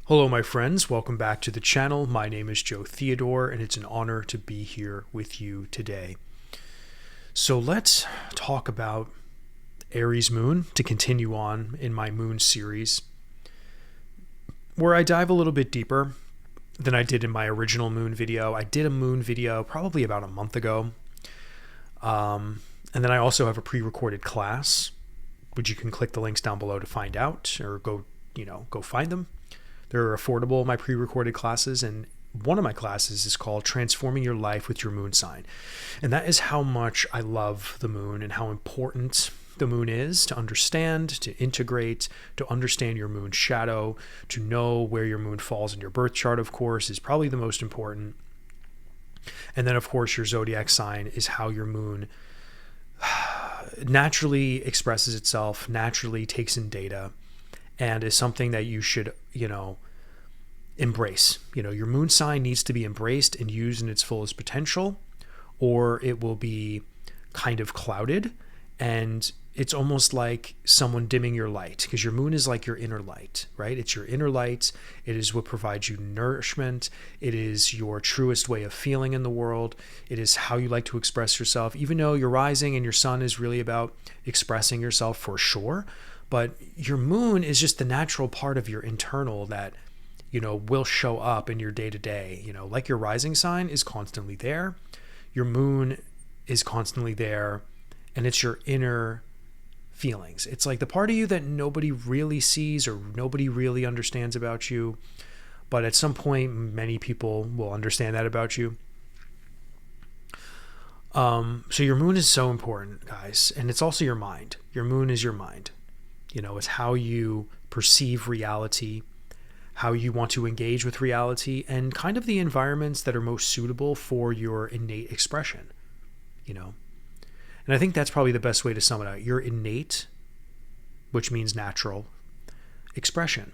Hello, my friends. Welcome back to the channel. My name is Joe Theodore, and it's an honor to be here with you today. So let's talk about Aries moon to continue on in my moon series, where I dive a little bit deeper than I did in my original moon video. I did a moon video probably about a month ago. And then I also have a pre-recorded class, which you can click the links down below to find out or go find them. They're affordable, my pre-recorded classes, and one of my classes is called Transforming Your Life with Your Moon Sign. And that is how much I love the moon and how important the moon is to understand, to integrate, to understand your moon shadow, to know where your moon falls in your birth chart, of course, is probably the most important. And then, of course, your zodiac sign is how your moon naturally expresses itself, naturally takes in data, and is something that you should, embrace. Your moon sign needs to be embraced and used in its fullest potential, or it will be kind of clouded. And it's almost like someone dimming your light, because your moon is like your inner light, right? It's your inner light. It is what provides you nourishment. It is your truest way of feeling in the world. It is how you like to express yourself, even though your rising and your sun is really about expressing yourself for sure. But your moon is just the natural part of your internal that, will show up in your day to day. Like your rising sign is constantly there. Your moon is constantly there, and it's your inner feelings. It's like the part of you that nobody really sees or nobody really understands about you. But at some point, many people will understand that about you. So your moon is so important, guys. And it's also your mind. Your moon is your mind. It's how you perceive reality, how you want to engage with reality, and kind of the environments that are most suitable for your innate expression, And I think that's probably the best way to sum it out. Your innate, which means natural, expression,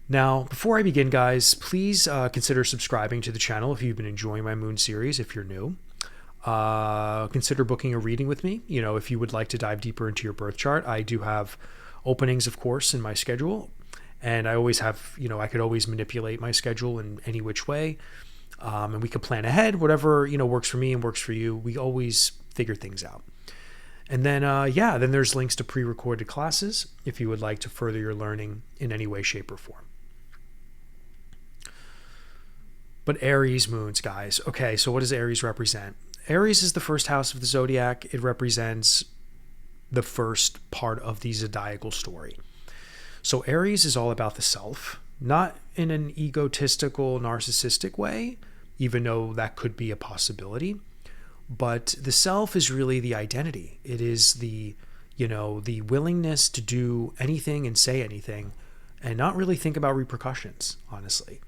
Now, before I begin, guys, please consider subscribing to the channel if you've been enjoying my moon series, if you're new. Consider booking a reading with me. If you would like to dive deeper into your birth chart, I do have openings, of course, in my schedule. And I always have, I could always manipulate my schedule in any which way. And we could plan ahead, whatever, works for me and works for you. We always figure things out. And then, then there's links to pre-recorded classes if you would like to further your learning in any way, shape, or form. But Aries moons, guys. Okay, so what does Aries represent? Aries is the first house of the zodiac. It represents the first part of the zodiacal story. So Aries is all about the self, not in an egotistical, narcissistic way, even though that could be a possibility. But the self is really the identity. It is the willingness to do anything and say anything and not really think about repercussions, honestly.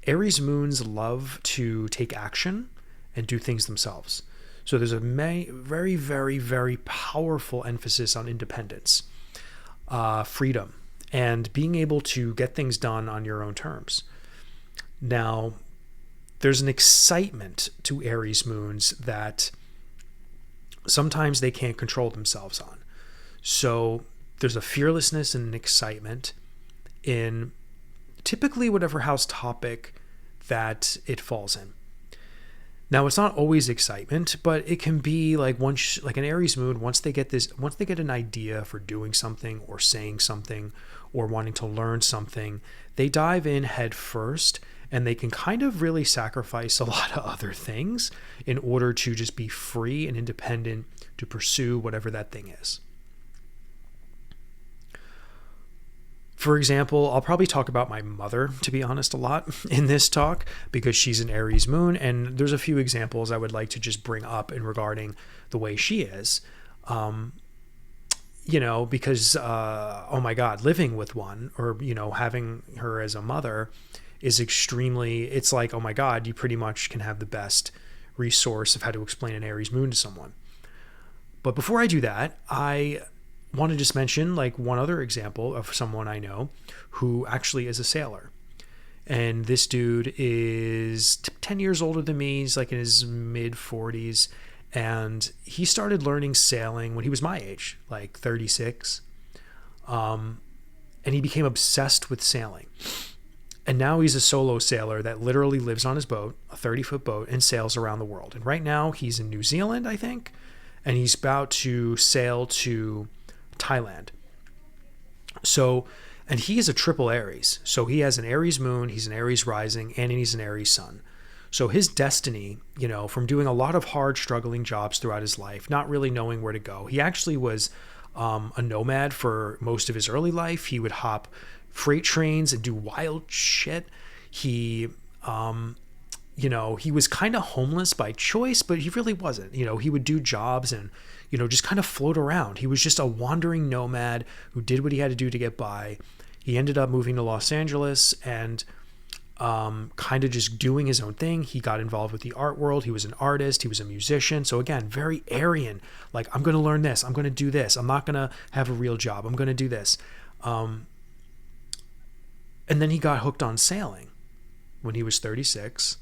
Aries moons love to take action and do things themselves. So there's a very, very, very powerful emphasis on independence, freedom, and being able to get things done on your own terms. Now, there's an excitement to Aries moons that sometimes they can't control themselves on. So there's a fearlessness and an excitement in typically whatever house topic that it falls in. Now, it's not always excitement, but it can be like an Aries moon, once they get an idea for doing something or saying something or wanting to learn something, they dive in head first, and they can kind of really sacrifice a lot of other things in order to just be free and independent to pursue whatever that thing is. For example, I'll probably talk about my mother, to be honest, a lot in this talk because she's an Aries moon, and there's a few examples I would like to just bring up in regarding the way she is. Because, oh my God, living with one or, having her as a mother is it's like, oh my God, you pretty much can have the best resource of how to explain an Aries moon to someone. But before I do that, I want to just mention like one other example of someone I know who actually is a sailor. And this dude is 10 years older than me. He's like in his mid 40s. And he started learning sailing when he was my age, like 36. And he became obsessed with sailing. And now he's a solo sailor that literally lives on his boat, a 30-foot boat, and sails around the world. And right now he's in New Zealand, I think, and he's about to sail to Thailand. So, and he is a triple Aries. So he has an Aries moon, he's an Aries rising, and he's an Aries sun. So his destiny, from doing a lot of hard, struggling jobs throughout his life, not really knowing where to go. He actually was a nomad for most of his early life. He would hop freight trains and do wild shit. He, he was kind of homeless by choice, but he really wasn't. He would do jobs and, just kind of float around. He was just a wandering nomad who did what he had to do to get by. He ended up moving to Los Angeles and kind of just doing his own thing. He got involved with the art world. He was an artist. He was a musician. So again, very Aryan. Like, I'm going to learn this. I'm going to do this. I'm not going to have a real job. I'm going to do this. And then he got hooked on sailing when he was 36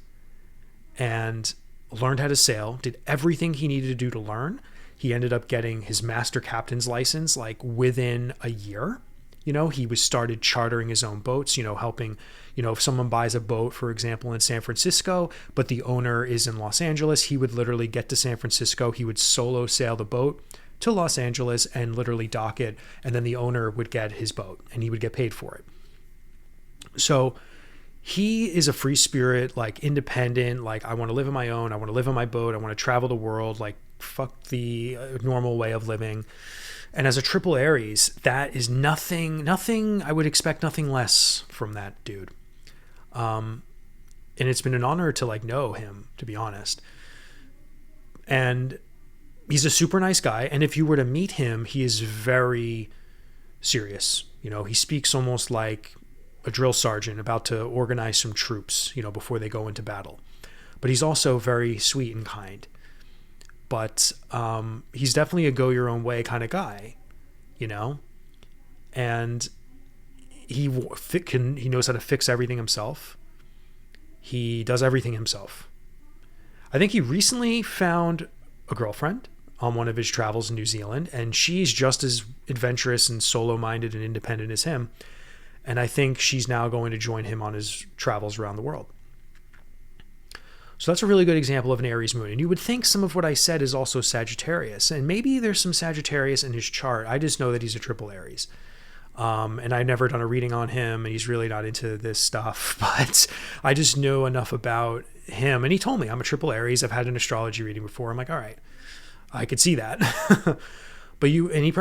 and learned how to sail, did everything he needed to do to learn. He ended up getting his master captain's license like within a year. He was started chartering his own boats, helping, if someone buys a boat, for example, in San Francisco, but the owner is in Los Angeles, he would literally get to San Francisco. He would solo sail the boat to Los Angeles and literally dock it. And then the owner would get his boat and he would get paid for it. So he is a free spirit, like independent, like I want to live on my own. I want to live on my boat. I want to travel the world, like fuck the normal way of living. And as a triple Aries, that is nothing, I would expect nothing less from that dude. And it's been an honor to like know him, to be honest. And he's a super nice guy. And if you were to meet him, he is very serious. He speaks almost like a drill sergeant about to organize some troops, before they go into battle. But he's also very sweet and kind. But he's definitely a go your own way kind of guy, and he knows how to fix everything himself. He does everything himself. I think he recently found a girlfriend on one of his travels in New Zealand, and she's just as adventurous and solo-minded and independent as him. And I think she's now going to join him on his travels around the world. So that's a really good example of an Aries moon. And you would think some of what I said is also Sagittarius. And maybe there's some Sagittarius in his chart. I just know that he's a triple Aries. And I've never done a reading on him, and he's really not into this stuff. But I just know enough about him. And he told me, I'm a triple Aries. I've had an astrology reading before. I'm like, all right, I could see that. But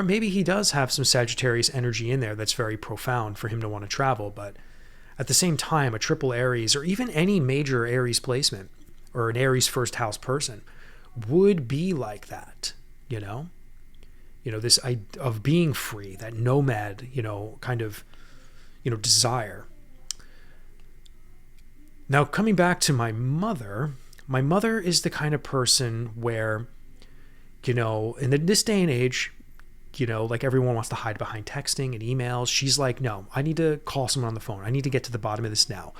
maybe he does have some Sagittarius energy in there that's very profound for him to want to travel. But at the same time, a triple Aries, or even any major Aries placement, or an Aries first house person, would be like that, this idea of being free, that nomad, kind of, desire. Now, coming back to my mother is the kind of person where, in this day and age, like everyone wants to hide behind texting and emails. She's like, no, I need to call someone on the phone. I need to get to the bottom of this now.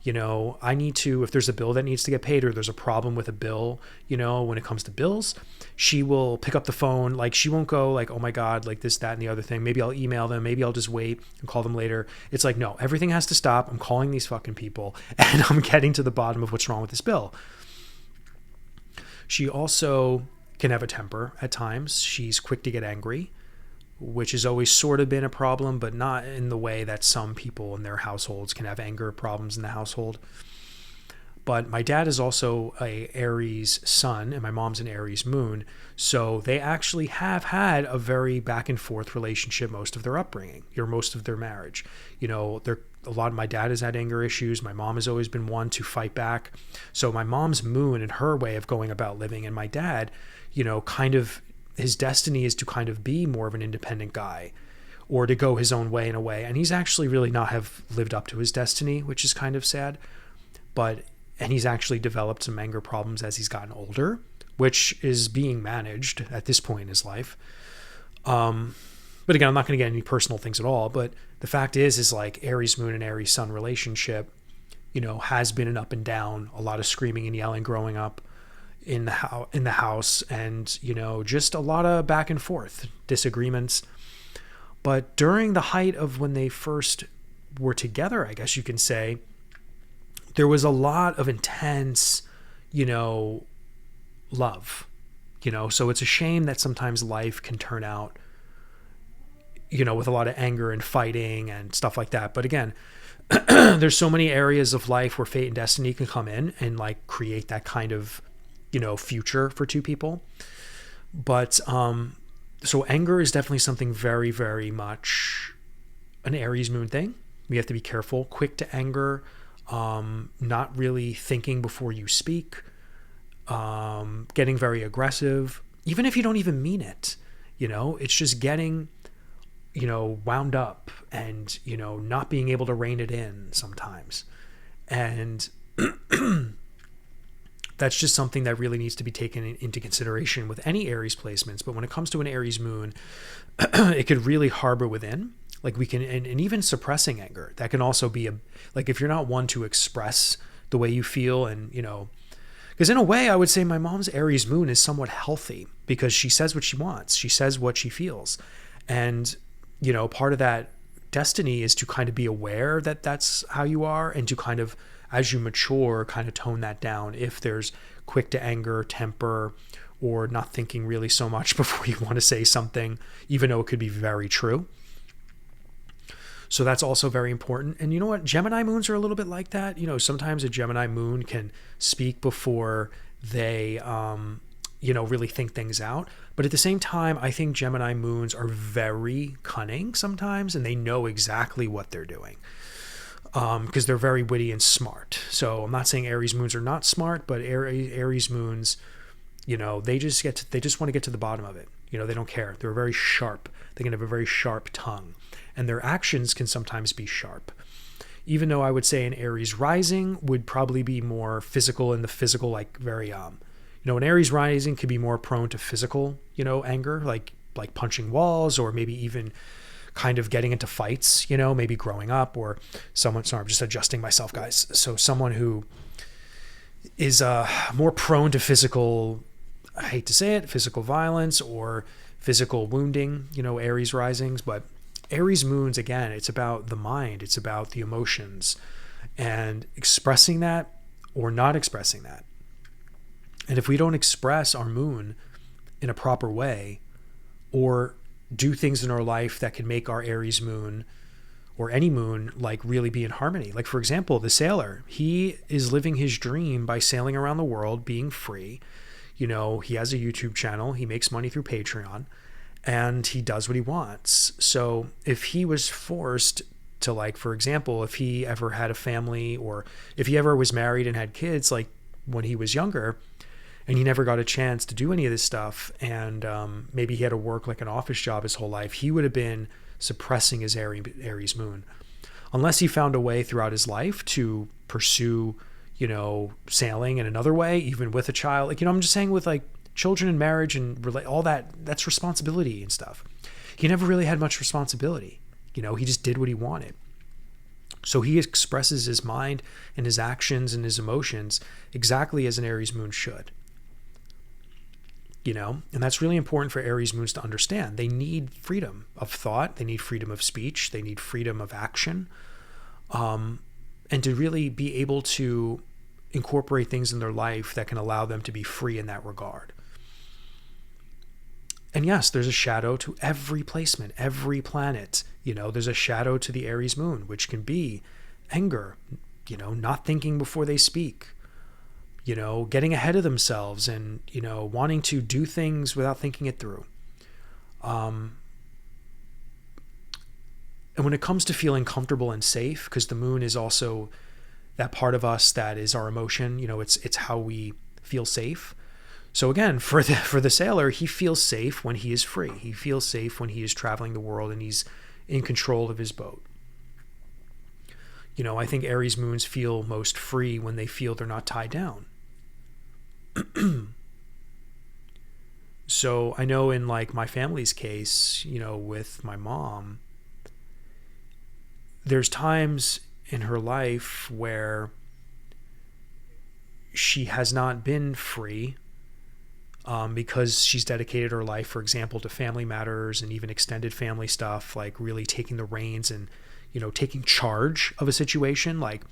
I need to, if there's a bill that needs to get paid or there's a problem with a bill, when it comes to bills, she will pick up the phone. Like, she won't go like, oh my God, like this, that, and the other thing. Maybe I'll email them. Maybe I'll just wait and call them later. It's like, no, everything has to stop. I'm calling these fucking people and I'm getting to the bottom of what's wrong with this bill. She also can have a temper at times. She's quick to get angry, which has always sort of been a problem, but not in the way that some people in their households can have anger problems in the household. But my dad is also a Aries sun and my mom's an Aries moon. So they actually have had a very back and forth relationship most of their upbringing, or most of their marriage. My dad has had anger issues. My mom has always been one to fight back. So my mom's moon and her way of going about living, and my dad, kind of, his destiny is to kind of be more of an independent guy, or to go his own way in a way. And he's actually really not have lived up to his destiny, which is kind of sad. And he's actually developed some anger problems as he's gotten older, which is being managed at this point in his life. But again, I'm not going to get any personal things at all. But the fact is like Aries moon and Aries sun relationship, has been an up and down, a lot of screaming and yelling growing up. in the house, and just a lot of back and forth, disagreements. But during the height of when they first were together, I guess you can say, there was a lot of intense, love. So it's a shame that sometimes life can turn out, with a lot of anger and fighting and stuff like that. But again, there's so many areas of life where fate and destiny can come in and like create that kind of, future for two people. But so anger is definitely something very, very much an Aries moon thing. We have to be careful, quick to anger, not really thinking before you speak, getting very aggressive, even if you don't even mean it. It's just getting, wound up and, not being able to rein it in sometimes. And that's just something that really needs to be taken into consideration with any Aries placements. But when it comes to an Aries moon, it could really harbor within. Like we can, and even suppressing anger, that can also be like if you're not one to express the way you feel, and because in a way I would say my mom's Aries moon is somewhat healthy, because she says what she wants, she says what she feels, and part of that destiny is to kind of be aware that that's how you are, and to kind of, as you mature, kind of tone that down if there's quick to anger, temper, or not thinking really so much before you want to say something, even though it could be very true. So that's also very important. And you know what? Gemini moons are a little bit like that. Sometimes a Gemini moon can speak before they, really think things out. But at the same time, I think Gemini moons are very cunning sometimes, and they know exactly what they're doing, because they're very witty and smart. So I'm not saying Aries moons are not smart, but Aries moons, they just want to get to the bottom of it. They don't care. They're very sharp. They can have a very sharp tongue, and their actions can sometimes be sharp. Even though I would say an Aries rising would probably be more physical, in the physical, like very, an Aries rising could be more prone to physical, anger, like punching walls, or maybe even kind of getting into fights, maybe growing up, or someone, sorry, I'm just adjusting myself, guys. So someone who is more prone to physical, I hate to say it, physical violence or physical wounding, Aries risings. But Aries moons, again, it's about the mind, it's about the emotions, and expressing that or not expressing that. And if we don't express our moon in a proper way, or do things in our life that can make our Aries moon or any moon like really be in harmony. Like, for example, the sailor, he is living his dream by sailing around the world, being free. He has a YouTube channel, he makes money through Patreon, and he does what he wants. So if he was forced to, like, for example, if he ever had a family, or if he ever was married and had kids, like when he was younger, and he never got a chance to do any of this stuff, and maybe he had to work like an office job his whole life, he would have been suppressing his Aries moon. Unless he found a way throughout his life to pursue, sailing in another way, even with a child. Like, I'm just saying, with like children and marriage and all that, that's responsibility and stuff. He never really had much responsibility. He just did what he wanted. So he expresses his mind and his actions and his emotions exactly as an Aries moon should. And that's really important for Aries moons to understand. They need freedom of thought. They need freedom of speech. They need freedom of action. And to really be able to incorporate things in their life that can allow them to be free in that regard. And yes, there's a shadow to every placement, every planet. There's a shadow to the Aries moon, which can be anger, not thinking before they speak, getting ahead of themselves, and, wanting to do things without thinking it through. And when it comes to feeling comfortable and safe, because the moon is also that part of us that is our emotion, it's how we feel safe. So again, for the sailor, he feels safe when he is free. He feels safe when he is traveling the world and he's in control of his boat. I think Aries moons feel most free when they feel they're not tied down. So I know in like my family's case, with my mom, there's times in her life where she has not been free because she's dedicated her life, for example, to family matters and even extended family stuff, like really taking the reins and, taking charge of a situation. Like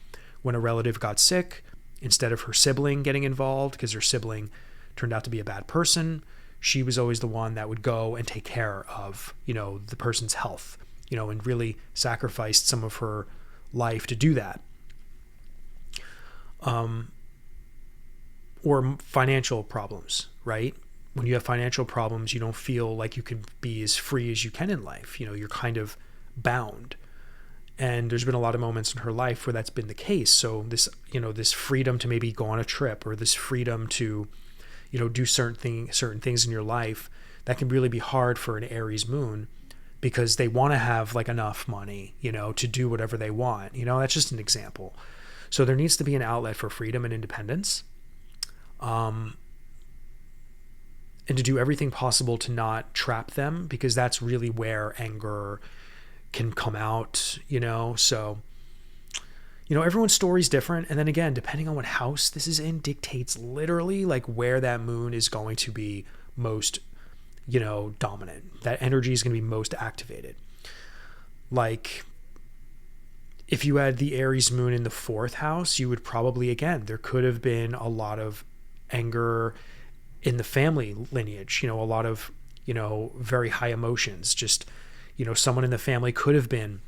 when a relative got sick, instead of her sibling getting involved because her sibling turned out to be a bad person, she was always the one that would go and take care of, the person's health, and really sacrificed some of her life to do that. Or financial problems, right? When you have financial problems, you don't feel like you can be as free as you can in life. You're kind of bound. And there's been a lot of moments in her life where that's been the case. So this, this freedom to maybe go on a trip, or this freedom to, do certain things in your life, that can really be hard for an Aries moon, because they want to have like enough money, to do whatever they want. That's just an example. So there needs to be an outlet for freedom and independence. And to do everything possible to not trap them, because that's really where anger can come out, so, everyone's story is different. And then again, depending on what house this is in dictates literally like where that moon is going to be most, dominant. That energy is going to be most activated. Like if you had the Aries moon in the 4th house, you would probably, again, there could have been a lot of anger in the family lineage, a lot of, very high emotions. Just, someone in the family could have been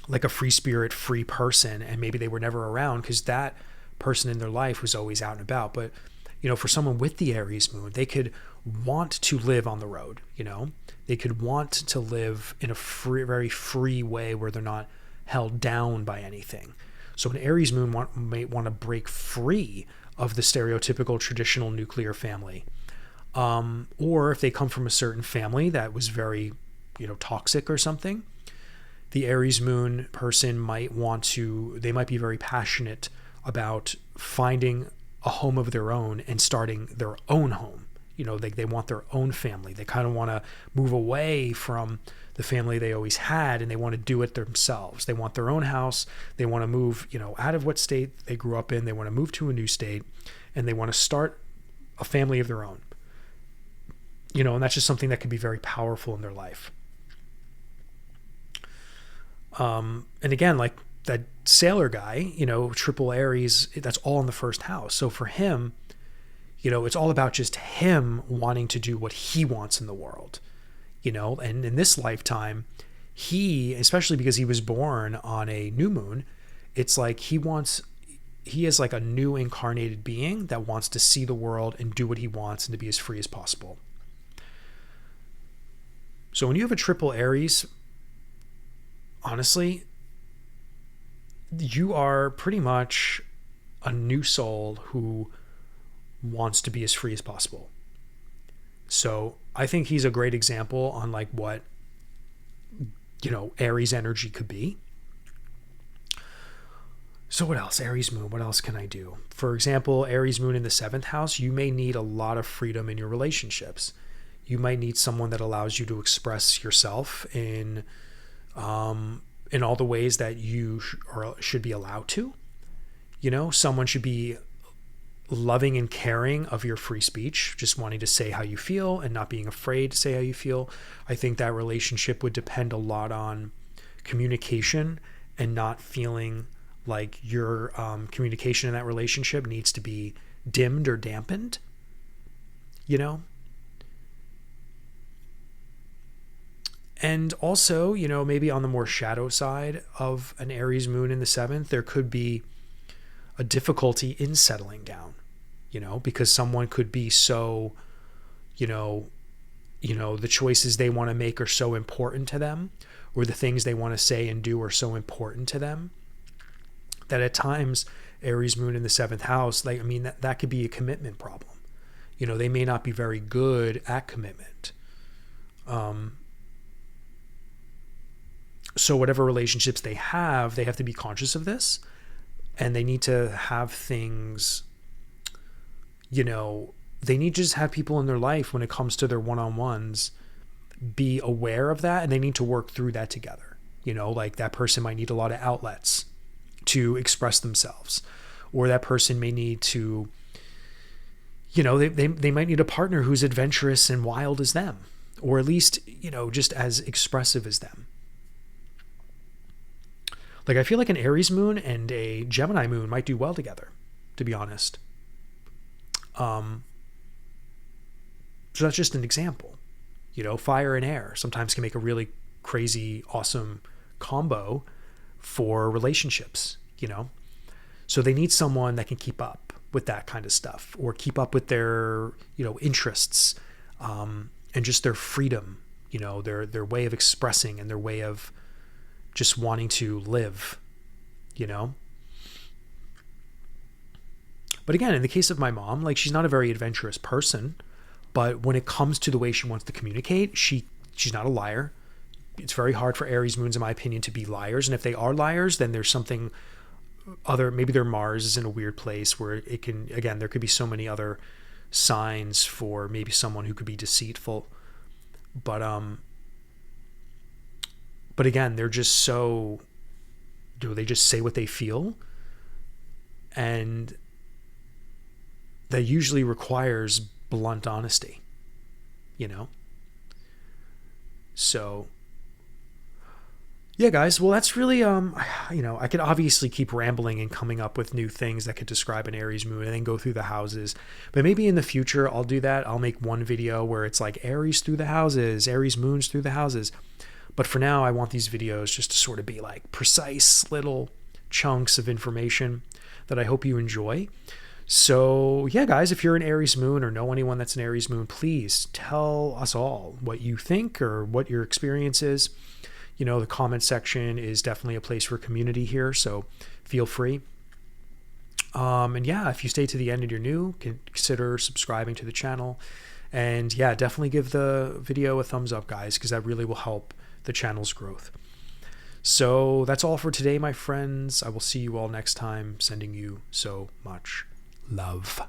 like a free spirit, free person, and maybe they were never around because that person in their life was always out and about. But, for someone with the Aries moon, they could want to live on the road, they could want to live in a free, very free way where they're not held down by anything. So an Aries moon may want to break free of the stereotypical traditional nuclear family. Or if they come from a certain family that was very, toxic or something, the Aries moon person might be very passionate about finding a home of their own and starting their own home. They want their own family. They kind of want to move away from the family they always had, and they want to do it themselves. They want their own house. They want to move, out of what state they grew up in. They want to move to a new state, and they want to start a family of their own. And that's just something that can be very powerful in their life. And again, like that sailor guy, triple Aries, that's all in the 1st house. So for him, it's all about just him wanting to do what he wants in the world, and in this lifetime, especially because he was born on a new moon, it's like he is like a new incarnated being that wants to see the world and do what he wants and to be as free as possible. So when you have a triple Aries, honestly, you are pretty much a new soul who wants to be as free as possible. So I think he's a great example on like what, Aries energy could be. So what else? Aries moon, what else can I do? For example, Aries moon in the 7th house, you may need a lot of freedom in your relationships. You might need someone that allows you to express yourself in all the ways that you should be allowed to. Someone should be loving and caring of your free speech, just wanting to say how you feel and not being afraid to say how you feel. I think that relationship would depend a lot on communication and not feeling like your communication in that relationship needs to be dimmed or dampened, And also, maybe on the more shadow side of an Aries moon in the 7th, there could be a difficulty in settling down, because someone could be so, the choices they want to make are so important to them, or the things they want to say and do are so important to them, that at times Aries moon in the 7th house, that could be a commitment problem. They may not be very good at commitment. So whatever relationships they have to be conscious of this, and they need to have things, they need to just have people in their life when it comes to their one-on-ones be aware of that, and they need to work through that together. Like that person might need a lot of outlets to express themselves, or that person may need to, they might need a partner who's adventurous and wild as them, or at least, just as expressive as them. Like, I feel like an Aries moon and a Gemini moon might do well together, to be honest. So that's just an example. Fire and air sometimes can make a really crazy, awesome combo for relationships, So they need someone that can keep up with that kind of stuff, or keep up with their, interests, and just their freedom, their way of expressing and their way of just wanting to live, But again, in the case of my mom, like, she's not a very adventurous person, but when it comes to the way she wants to communicate, she's not a liar. It's very hard for Aries moons, in my opinion, to be liars. And if they are liars, then there's something other, maybe their Mars is in a weird place where it can, again, there could be so many other signs for maybe someone who could be deceitful. But again, they're just so, they just say what they feel. And that usually requires blunt honesty, So, yeah, guys, well, that's really, I could obviously keep rambling and coming up with new things that could describe an Aries moon and then go through the houses. But maybe in the future, I'll do that. I'll make one video where it's like Aries through the houses, Aries moons through the houses. But for now, I want these videos just to sort of be like precise little chunks of information that I hope you enjoy. So yeah, guys, if you're an Aries moon or know anyone that's an Aries moon, please tell us all what you think or what your experience is. The comment section is definitely a place for community here, so feel free. And yeah, if you stay to the end and you're new, consider subscribing to the channel. And yeah, definitely give the video a thumbs up, guys, because that really will help the channel's growth. So that's all for today, my friends. I will see you all next time. Sending you so much love.